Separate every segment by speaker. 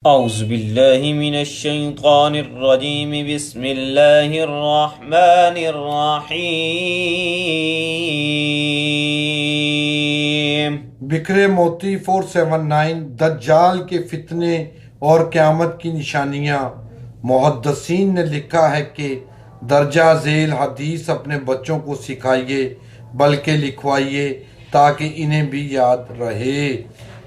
Speaker 1: औज़ुबिल्लाहि मिनश्शैतानिर्रजीम बिस्मिल्लाहिर्रहमानिर्रहीम।
Speaker 2: बिखरे मोती 479 दज्जाल के फितने और क़यामत की निशानियां। मुहद्दिसीन ने लिखा है कि दर्जा झेल हदीस अपने बच्चों को सिखाइए बल्कि लिखवाइए ताकि इन्हें भी याद रहे।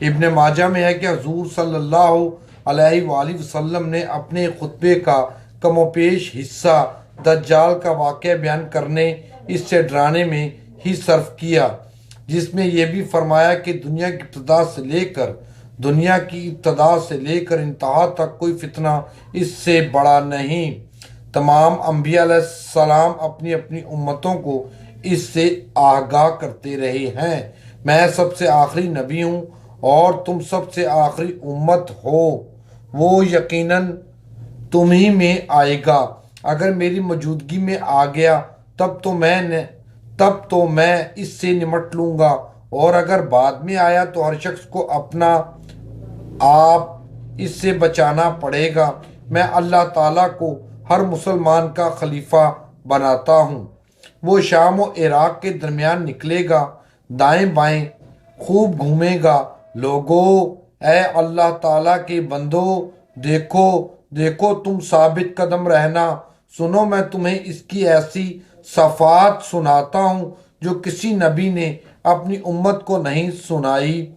Speaker 2: इब्न माजा में है कि हजूर सल्लल्लाहु अलैहि वसल्लम ने अपने खुतबे का कमोपेश हिस्सा दज्जाल का वाक़या बयान करने, इससे डराने में ही सर्फ किया, जिसमें यह भी फरमाया कि दुनिया की इब्तदा से लेकर इंतहा तक कोई फितना इससे बड़ा नहीं। तमाम अंबिया अलैहिस्सलाम अपनी अपनी उम्मतों को इससे आगाह करते रहे हैं। मैं सबसे आखिरी नबी हूँ और तुम सबसे आखिरी उम्मत हो। वो यकीनन तुम ही में आएगा। अगर मेरी मौजूदगी में आ गया तब तो मैं इससे निमट लूंगा, और अगर बाद में आया तो हर शख्स को अपना आप इससे बचाना पड़ेगा। मैं अल्लाह ताला को हर मुसलमान का खलीफा बनाता हूँ। वो शाम और इराक के दरमियान निकलेगा, दाएं बाएं खूब घूमेगा। लोगों, ए अल्लाह ताला के बंदो, देखो देखो तुम साबित कदम रहना। सुनो, मैं तुम्हें इसकी ऐसी सफात सुनाता हूँ जो किसी नबी ने अपनी उम्मत को नहीं सुनाई।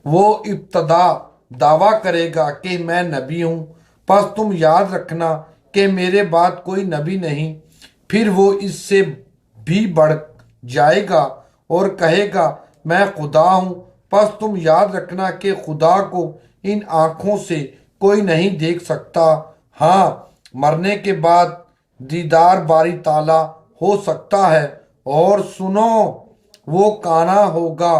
Speaker 2: वो इब्तदा दावा करेगा कि मैं नबी हूँ, बस तुम याद रखना कि मेरे बाद कोई नबी नहीं। फिर वो इससे भी बढ़ जाएगा और कहेगा मैं खुदा हूँ, बस तुम याद रखना कि खुदा को इन आँखों से कोई नहीं देख सकता। हाँ, मरने के बाद दीदार बारी ताला हो सकता है। और सुनो, वो काना होगा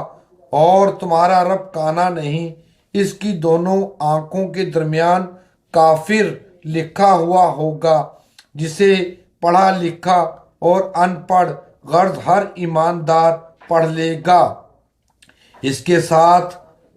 Speaker 2: और तुम्हारा रब काना नहीं। इसकी दोनों आंखों के दरमियान काफिर लिखा हुआ होगा, जिसे पढ़ा लिखा और अनपढ़ गर्द हर ईमानदार पढ़ लेगा। इसके साथ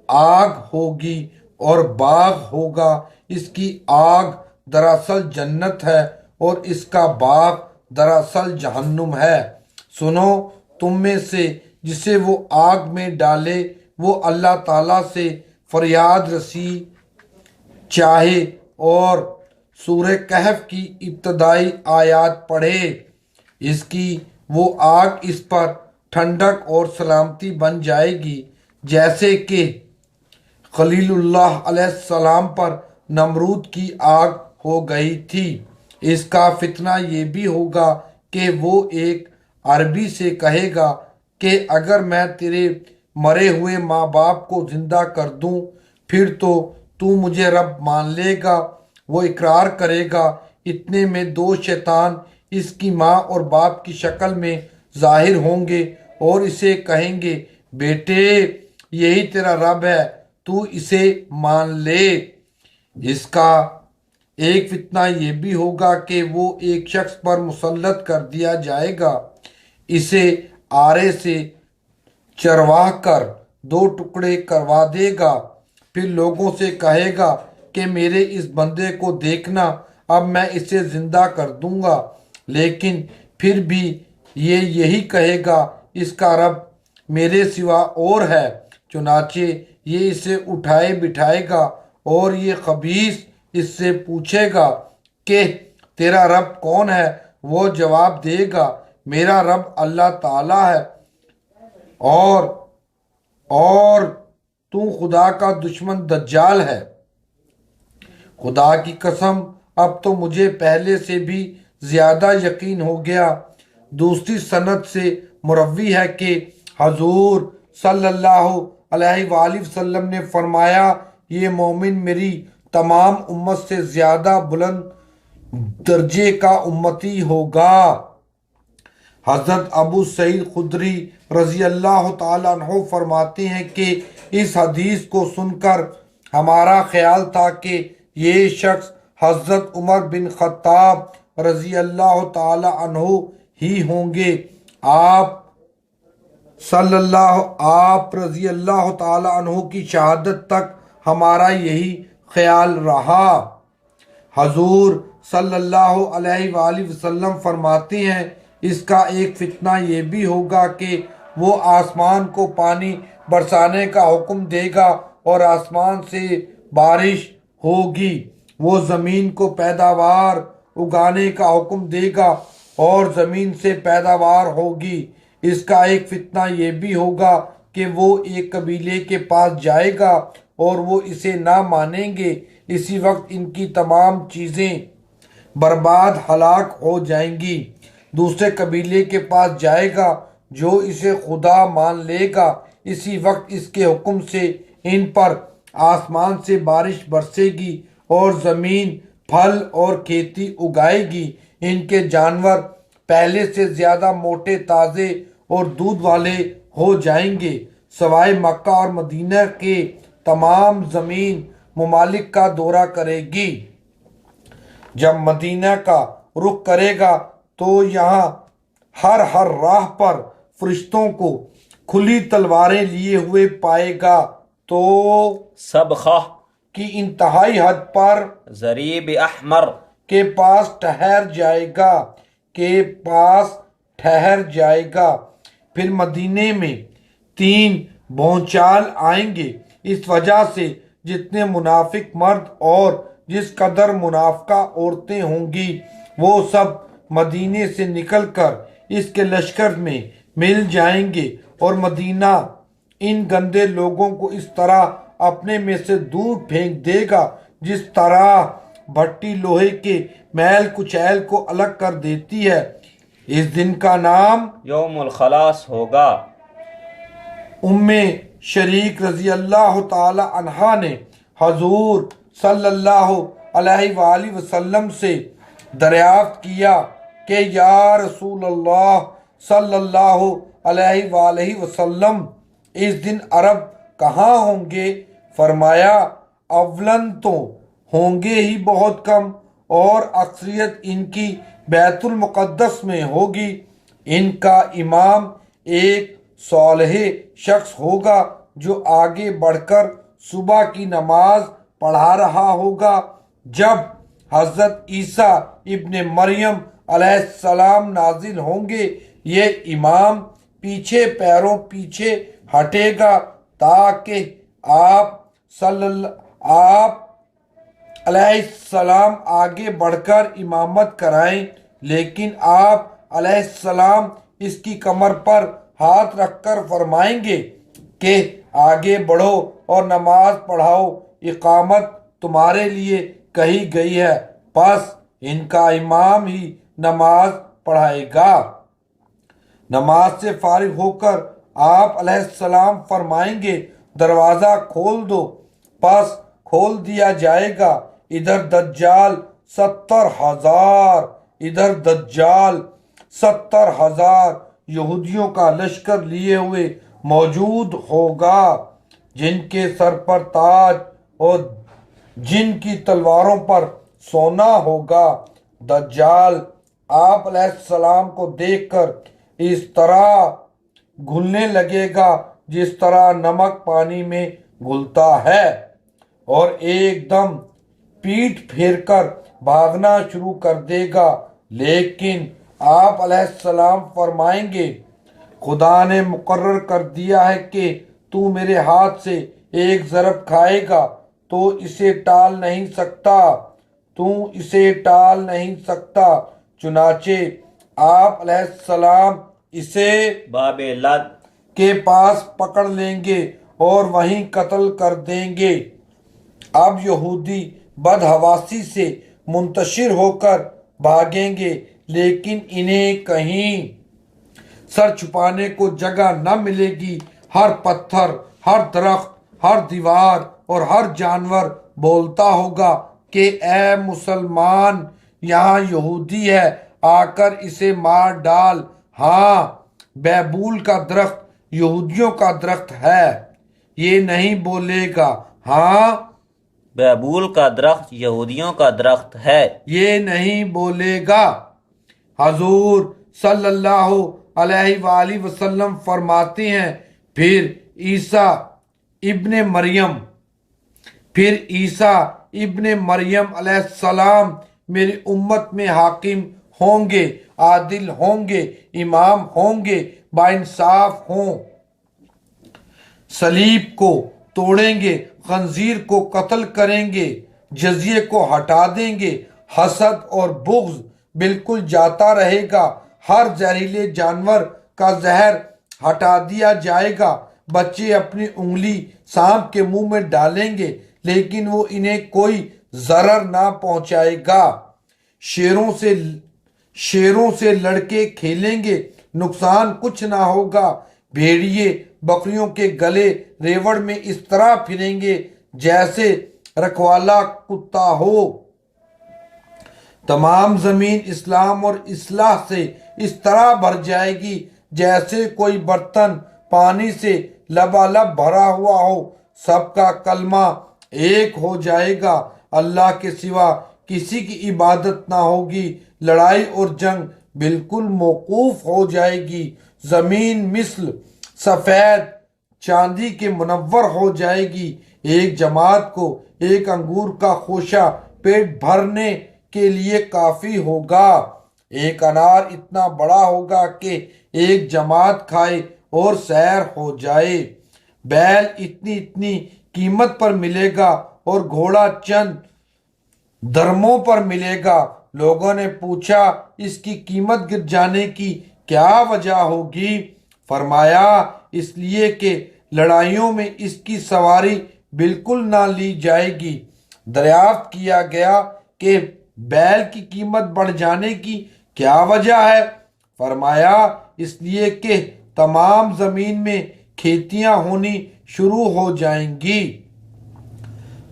Speaker 2: आग होगी और बाग होगा। इसकी आग दरअसल जन्नत है और इसका बाग दरअसल जहन्नुम है। सुनो, तुम में से जिसे वो आग में डाले वो अल्लाह ताला से फरियाद रसी चाहे और सूरह कहफ की इब्तदाई आयत पढ़े। इसकी वो आग इस पर ठंडक और सलामती बन जाएगी, जैसे कि खलीलुल्लाह अलैहिस्सलाम पर नमरूद की आग हो गई थी। इसका फितना ये भी होगा कि वो एक अरबी से कहेगा कि अगर मैं तेरे मरे हुए माँ बाप को जिंदा कर दूं, फिर तो तू मुझे रब मान लेगा। वो इकरार करेगा। इतने में दो शैतान इसकी माँ और बाप की शक्ल में जाहिर होंगे और इसे कहेंगे, बेटे, यही तेरा रब है, तू इसे मान ले। इसका एक फितना ये भी होगा कि वो एक शख्स पर मुसल्लत कर दिया जाएगा। इसे आरे से चरवाह कर दो टुकड़े करवा देगा। फिर लोगों से कहेगा कि मेरे इस बंदे को देखना, अब मैं इसे जिंदा कर दूंगा। लेकिन फिर भी ये यही कहेगा, इसका रब मेरे सिवा और है। चुनाचे ये इसे उठाए बिठाएगा और ये खबीस इससे पूछेगा कि तेरा रब कौन है। वो जवाब देगा, मेरा रब अल्लाह ताला है, और और तू खुदा का दुश्मन दज्जाल है। खुदा की कसम, अब तो मुझे पहले से भी ज्यादा यकीन हो गया। दूसरी सनद से मुरव्वी है कि हजूर सल्लल्लाहु अलैहि वसल्लम ने फरमाया, ये मोमिन मेरी तमाम उम्मत से ज्यादा बुलंद दर्जे का उम्मती होगा। हजरत अबू सईद खुदरी रजी अल्लाह तआला अन्हु फरमाते हैं कि इस हदीस को सुनकर हमारा ख्याल था कि ये शख्स हजरत उमर बिन खत्ताब रजी अल्लाह तआला अन्हु ही होंगे। आप रजी अल्लाह तआला अन्हु की शहादत तक हमारा यही ख्याल रहा। हजूर सल्लल्लाहु अलैहि वसल्लम फरमाते हैं, इसका एक फितना ये भी होगा कि वो आसमान को पानी बरसाने का हुक्म देगा और आसमान से बारिश होगी। वो ज़मीन को पैदावार उगाने का हुक्म देगा और ज़मीन से पैदावार होगी। इसका एक फितना ये भी होगा कि वो एक कबीले के पास जाएगा और वो इसे ना मानेंगे। इसी वक्त इनकी तमाम चीज़ें बर्बाद हलाक हो जाएंगी। दूसरे कबीले के पास जाएगा जो इसे खुदा मान लेगा। इसी वक्त इसके हुक्म से इन पर आसमान से बारिश बरसेगी और ज़मीन फल और खेती उगाएगी। इनके जानवर पहले से ज़्यादा मोटे, ताज़े और दूध वाले हो जाएंगे। सवाए मक्का और मदीना के तमाम ज़मीन मुमालिक का दौरा करेगी। जब मदीना का रुख करेगा तो यहाँ हर राह पर फरिश्तों को खुली तलवारें लिए हुए पाएगा तो
Speaker 1: सब खाह
Speaker 2: की इंतहाई हद पर
Speaker 1: जरीब अहमर
Speaker 2: के पास ठहर जाएगा। फिर मदीने में 3 भौचाल आएंगे। इस वजह से जितने मुनाफिक मर्द और जिस कदर मुनाफिका औरतें होंगी वो सब मदीने से निकलकर इसके लश्कर में मिल जाएंगे और मदीना इन गंदे लोगों को इस तरह अपने में से दूर फेंक देगा जिस तरह भट्टी लोहे के मैल कुचैल को अलग कर देती है। इस दिन का नाम
Speaker 1: यौमुल खलास होगा।
Speaker 2: उम्मे शरीक रजी अल्लाह ताला अन्हा ने हजूर सल्लल्लाहु अलैहि वसल्लम से दरियाफ्त किया कि या रसूल अल्लाह सल्लल्लाहु अलैहि वसल्लम, इस दिन अरब कहाँ होंगे? फरमाया, अवलन तो होंगे ही बहुत कम और अक्सरियत इनकी बैतुल मुक़द्दस में होगी। इनका इमाम एक सालेह शख्स होगा जो आगे बढ़कर सुबह की नमाज पढ़ा रहा होगा। जब हजरत ईसा इब्ने मरियम अलैहिस्सलाम नाजिल होंगे, ये इमाम पीछे पैरों पीछे हटेगा ताकि आप अलैहिस्सलाम आगे बढ़कर इमामत कराएं, लेकिन आप अलैहिस्सलाम इसकी कमर पर हाथ रखकर फरमाएंगे कि आगे बढ़ो और नमाज पढ़ाओ, इकामत तुम्हारे लिए कही गई है। बस इनका इमाम ही नमाज पढ़ाएगा। नमाज से फारिग होकर आप अलैहिस्सलाम फरमाएंगे, दरवाज़ा खोल दो। बस खोल दिया जाएगा। इधर दज्जाल 70,000, इधर दज्जाल 70,000 यहूदियों का लश्कर लिए हुए मौजूद होगा, जिनके सर पर ताज और जिनकी तलवारों पर सोना होगा। दज्जाल आप अलैहिस्सलाम को देखकर इस तरह घुलने लगेगा जिस तरह नमक पानी में घुलता है और एकदम पीठ फेरकर भागना शुरू कर देगा। लेकिन आप अलैहिस्सलाम फरमाएंगे, खुदा ने मुकर्रर कर दिया है कि तू मेरे हाथ से एक ज़रब खाएगा तो इसे टाल नहीं सकता, तू इसे टाल नहीं सकता। चुनाचे आप अलैहिस्सलाम इसे
Speaker 1: बाबे लद
Speaker 2: के पास पकड़ लेंगे और वहीं कत्ल कर देंगे। अब यहूदी बदहवासी से मुंतशिर होकर भागेंगे, लेकिन इन्हें कहीं सर छुपाने को जगह न मिलेगी। हर पत्थर, हर दरख्त, हर दीवार और हर जानवर बोलता होगा कि ए मुसलमान, यहाँ यहूदी है, आकर इसे मार डाल। हाँ, बैबूल का दरख्त यहूदियों का दरख्त है। ये नहीं बोलेगा हाँ,
Speaker 1: बैबूल का दरख्त यहूदियों का दरख्त है,
Speaker 2: ये नहीं बोलेगा। हजूर सल्लल्लाहु अलैहि वसल्लम फरमाते हैं, फिर ईसा इब्ने मरियम अलैहिस्सलाम मेरी उम्मत में हाकिम होंगे, आदिल होंगे, इमाम होंगे, बाइंसाफ हों, सलीब को तोड़ेंगे, खंजीर को कत्ल करेंगे, जजिए को हटा देंगे, हसद और बुग़्ज़ बिल्कुल जाता रहेगा, हर जहरीले जानवर का जहर हटा दिया जाएगा, बच्चे अपनी उंगली सांप के मुंह में डालेंगे लेकिन वो इन्हें कोई जरर ना पहुंचाएगा, शेरों से लड़के खेलेंगे, नुकसान कुछ ना होगा, भेड़िए बकरियों के गले रेवड़ में इस तरह फिरेंगे जैसे रखवाला कुत्ता हो, तमाम जमीन इस्लाम और इस्लाह से इस तरह भर जाएगी जैसे कोई बर्तन पानी से लबालब भरा हुआ हो, सबका कलमा एक हो जाएगा, अल्लाह के सिवा किसी की इबादत ना होगी, लड़ाई और जंग बिल्कुल मौकूफ हो जाएगी, जमीन मिस्ल सफेद चांदी के मुनव्वर हो जाएगी, एक जमात को एक अंगूर का खोशा पेट भरने के लिए काफी होगा, एक अनार इतना बड़ा होगा कि एक जमात खाए और सैर हो जाए, बैल इतनी इतनी कीमत पर मिलेगा और घोड़ा चंद दरमों पर मिलेगा। लोगों ने पूछा इसकी कीमत गिर जाने की क्या वजह होगी? फरमाया इसलिए कि लड़ाइयों में इसकी सवारी बिल्कुल ना ली जाएगी। दरियाफ्त किया गया कि बैल की कीमत बढ़ जाने की क्या वजह है? फरमाया इसलिए कि तमाम जमीन में खेतियां होनी शुरू हो जाएंगी।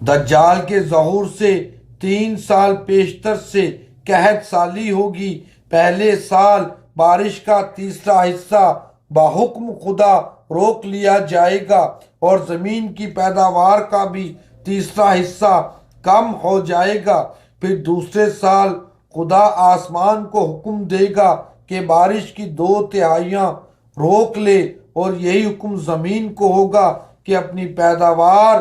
Speaker 2: दज्जाल के ज़हूर से 3 साल पेशतर से कहत साली होगी। पहले साल बारिश का तीसरा हिस्सा बाहुक्म खुदा रोक लिया जाएगा और जमीन की पैदावार का भी तीसरा हिस्सा कम हो जाएगा। फिर दूसरे साल खुदा आसमान को हुक्म देगा कि बारिश की 2/3 रोक ले और यही हुक्म जमीन को होगा कि अपनी पैदावार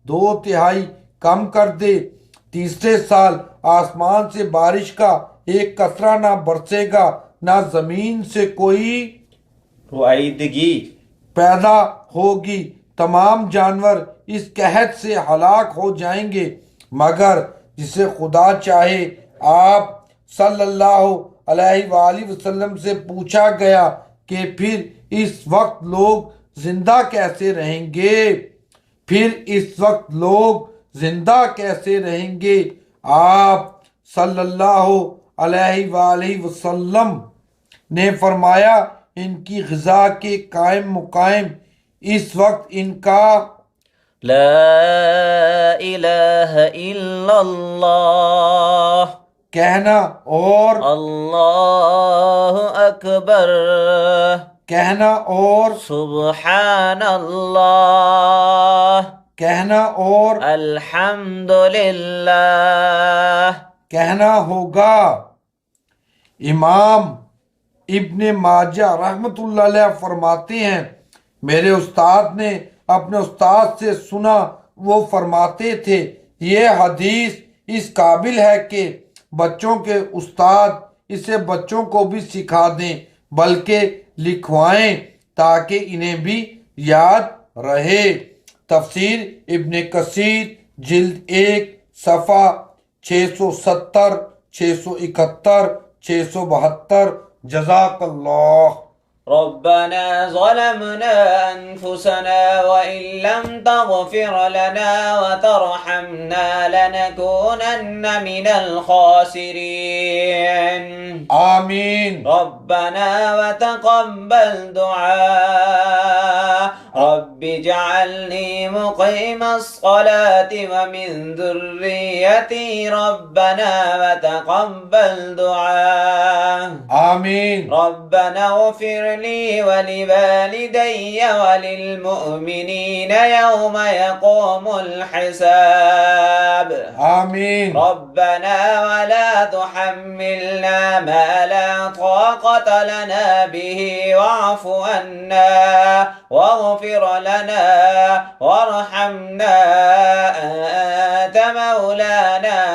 Speaker 2: 2/3 कम कर दे। तीसरे साल आसमान से बारिश का एक कतरा ना बरसेगा, ना जमीन से कोई
Speaker 1: रुआईदगी
Speaker 2: पैदा होगी। तमाम जानवर इस कहत से हलाक हो जाएंगे मगर जिसे खुदा चाहे। आप सल्लल्लाहु अलैहि वसल्लम से पूछा गया कि फिर इस वक्त लोग जिंदा कैसे रहेंगे? आप सल्लल्लाहु अलैहि वसल्लम ने फरमाया इनकी ग़िज़ा के कायम मुकायम इस वक्त इनका
Speaker 1: ला इलाहा इल्लल्लाह
Speaker 2: कहना और
Speaker 1: अल्लाहु अकबर
Speaker 2: कहना और
Speaker 1: सुब्हानल्लाह
Speaker 2: कहना और
Speaker 1: अल्हम्दुलिल्लाह
Speaker 2: कहना होगा। इमाम इब्ने माजा रहमतुल्लाह अलैह फरमाते हैं मेरे उस्ताद ने अपने उस्ताद से सुना, वो फरमाते थे ये हदीस इस काबिल है कि बच्चों के उस्ताद इसे बच्चों को भी सिखा दें बल्कि लिखवाएं ताकि इन्हें भी याद रहे। तफसीर इब्ने कसीर जिल्द 1 सफ़ा 670, 671, 672। जज़ाकल्लाह।
Speaker 1: रब्बना ज़लमना अनफुसना व इन लम तग़फिर लना व तरहमना लनकूनन्न मिनल खासिरीन।
Speaker 2: आमीन।
Speaker 1: रब्बना व तक़ब्बल दुआ रब्बि जअलनी मुक़ीमस्सलाति व मिन ज़ुर्रिय्यति रब्बना व तक़ब्बल दुआ।
Speaker 2: आमीन।
Speaker 1: रब्बना इग़फिर ली व लिवालिदैय व लिलमुअ्मिनीन यौम यक़ूमुल हिसाब।
Speaker 2: आमीन।
Speaker 1: रब्बना व ला तुहम्मिलना मा ला ताक़त लना बिही वअफ़ु अन्ना वग़फिर लना वरहमना अंत मौलाना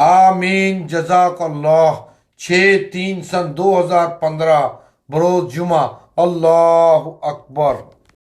Speaker 2: आमीन। जज़ाकल्लाह। 6/3/2015 बरोज़ जुमा। अल्लाहु अकबर।